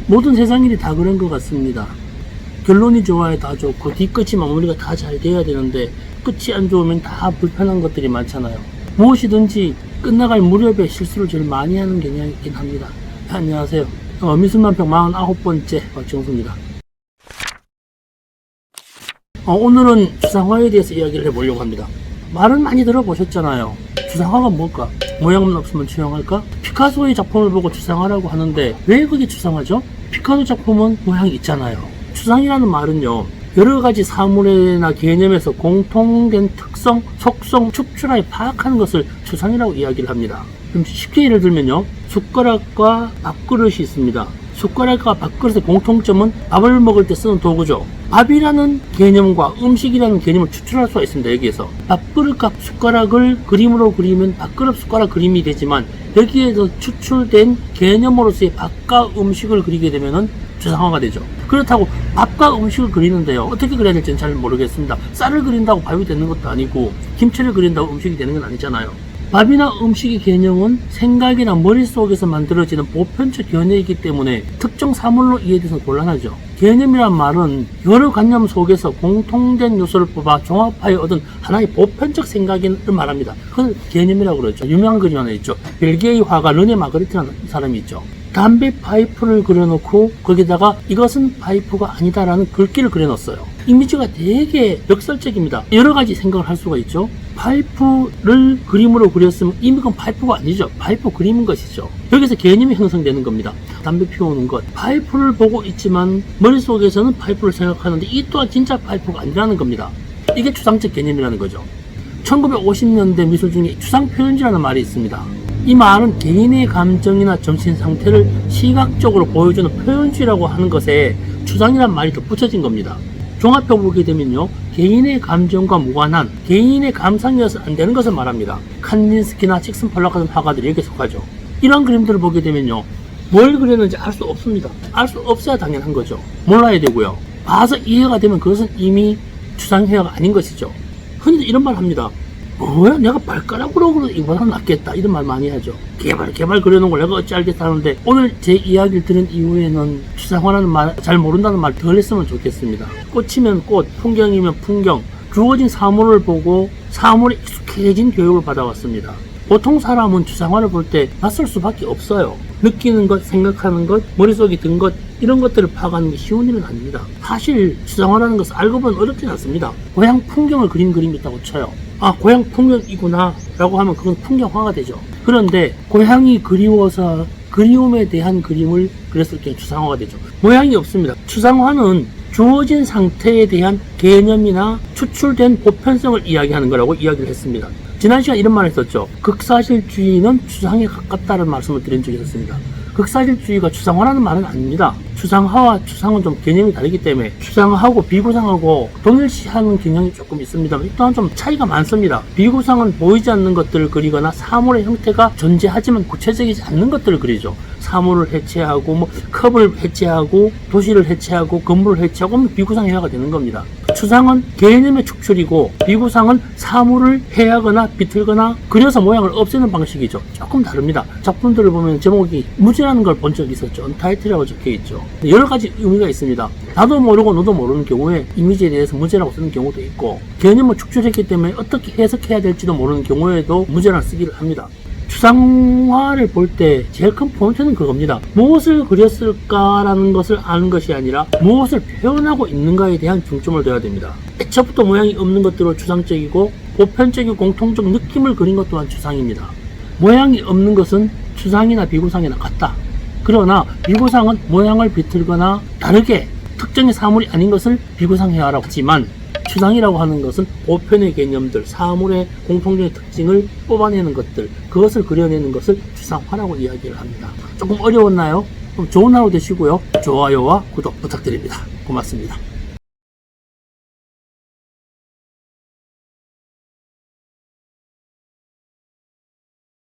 모든 세상 일이 다 그런 것 같습니다. 결론이 좋아야 다 좋고 뒤끝이 마무리가 다 잘 돼야 되는데 끝이 안 좋으면 다 불편한 것들이 많잖아요. 무엇이든지 끝나갈 무렵에 실수를 제일 많이 하는 경향이 있긴 합니다. 안녕하세요. 미술만평 49번째 박정수입니다. 오늘은 추상화에 대해서 이야기를 해보려고 합니다. 말은 많이 들어보셨잖아요. 추상화가 뭘까? 모양만 없으면 추상화일까? 피카소의 작품을 보고 추상화라고 하는데 왜 그게 추상화죠? 피카소 작품은 모양이 있잖아요. 추상이라는 말은요, 여러가지 사물이나 개념에서 공통된 특성, 속성, 축출하에 파악하는 것을 추상이라고 이야기를 합니다. 그럼 쉽게 예를 들면요, 숟가락과 밥그릇이 있습니다. 숟가락과 밥그릇의 공통점은 밥을 먹을 때 쓰는 도구죠. 밥이라는 개념과 음식이라는 개념을 추출할 수가 있습니다. 여기에서 밥그릇과 숟가락을 그림으로 그리면 밥그릇 숟가락 그림이 되지만, 여기에서 추출된 개념으로서의 밥과 음식을 그리게 되면은 추상화가 되죠. 그렇다고 밥과 음식을 그리는데요, 어떻게 그려야 될지는 잘 모르겠습니다. 쌀을 그린다고 밥이 되는 것도 아니고 김치를 그린다고 음식이 되는 건 아니잖아요. 밥이나 음식의 개념은 생각이나 머릿속에서 만들어지는 보편적 견해이기 때문에 특정 사물로 이해돼서 곤란하죠. 개념이란 말은 여러 관념 속에서 공통된 요소를 뽑아 종합하여 얻은 하나의 보편적 생각을 말합니다. 그걸 개념이라고 그러죠. 유명한 그림 하나 있죠. 벨기에의 화가 르네 마그리트라는 사람이 있죠. 담배 파이프를 그려놓고 거기다가 이것은 파이프가 아니다라는 글귀를 그려놨어요. 이미지가 되게 역설적입니다. 여러 가지 생각을 할 수가 있죠. 파이프를 그림으로 그렸으면 이미 그건 파이프가 아니죠. 파이프 그림인 것이죠. 여기서 개념이 형성되는 겁니다. 담배 피우는 것, 파이프를 보고 있지만 머릿속에서는 파이프를 생각하는데 이 또한 진짜 파이프가 아니라는 겁니다. 이게 추상적 개념이라는 거죠. 1950년대 미술 중에 추상표현주라는 말이 있습니다. 이 말은 개인의 감정이나 정신 상태를 시각적으로 보여주는 표현주의라고 하는 것에 추상이란 말이 덧붙여진 겁니다. 종합해 보게 되면요, 개인의 감정과 무관한 개인의 감상이어서 안 되는 것을 말합니다. 칸딘스키나 칙슨 폴락 같은 화가들이 여기에 속하죠. 이런 그림들을 보게 되면요, 뭘 그렸는지 알 수 없습니다. 알 수 없어야 당연한 거죠. 몰라야 되고요. 봐서 이해가 되면 그것은 이미 추상회화가 아닌 것이죠. 흔히 이런 말 합니다. 뭐야, 내가 발가락으로 그려도 이보다 낫겠다, 이런 말 많이 하죠. 개발 그려놓은 걸 내가 어찌 알겠다 하는데, 오늘 제 이야기를 들은 이후에는 추상화라는 말, 잘 모른다는 말 덜 했으면 좋겠습니다. 꽃이면 꽃, 풍경이면 풍경, 주어진 사물을 보고 사물에 익숙해진 교육을 받아왔습니다. 보통 사람은 추상화를 볼 때 낯설 수밖에 없어요. 느끼는 것, 생각하는 것, 머릿속에 든 것, 이런 것들을 파악하는 게 쉬운 일은 아닙니다. 사실 추상화라는 것을 알고 보면 어렵진 않습니다. 고향 풍경을 그린 그림이 있다고 쳐요. 아, 고향 풍경이구나 라고 하면 그건 풍경화가 되죠. 그런데 고향이 그리워서 그리움에 대한 그림을 그렸을 때 추상화가 되죠. 모양이 없습니다. 추상화는 주어진 상태에 대한 개념이나 추출된 보편성을 이야기하는 거라고 이야기를 했습니다. 지난 시간 이런 말을 했었죠. 극사실주의는 추상에 가깝다는 말씀을 드린 적이 있었습니다. 극사실주의가 추상화라는 말은 아닙니다. 추상화와 추상은 좀 개념이 다르기 때문에 추상화하고 비구상하고 동일시하는 경향이 조금 있습니다. 또한 좀 차이가 많습니다. 비구상은 보이지 않는 것들을 그리거나 사물의 형태가 존재하지만 구체적이지 않는 것들을 그리죠. 사물을 해체하고 컵을 해체하고 도시를 해체하고 건물을 해체하고 비구상 회화가 되는 겁니다. 추상은 개념의 축출이고 비구상은 사물을 해하거나 비틀거나 그려서 모양을 없애는 방식이죠. 조금 다릅니다. 작품들을 보면 제목이 무죄라는 걸 본 적이 있었죠. 언타이틀이라고 적혀있죠. 여러 가지 의미가 있습니다. 나도 모르고 너도 모르는 경우에 이미지에 대해서 무죄라고 쓰는 경우도 있고, 개념을 축출했기 때문에 어떻게 해석해야 될지도 모르는 경우에도 무죄라고 쓰기를 합니다. 추상화를 볼 때 제일 큰 포인트는 그겁니다. 무엇을 그렸을까라는 것을 아는 것이 아니라 무엇을 표현하고 있는가에 대한 중점을 둬야 됩니다. 애초부터 모양이 없는 것들로 추상적이고 보편적이고 공통적 느낌을 그린 것 또한 추상입니다. 모양이 없는 것은 추상이나 비구상이나 같다. 그러나 비구상은 모양을 비틀거나 다르게 특정의 사물이 아닌 것을 비구상회화라고 하지만, 추상이라고 하는 것은 보편의 개념들, 사물의 공통적인 특징을 뽑아내는 것들, 그것을 그려내는 것을 추상화라고 이야기를 합니다. 조금 어려웠나요? 그럼 좋은 하루 되시고요. 좋아요와 구독 부탁드립니다. 고맙습니다.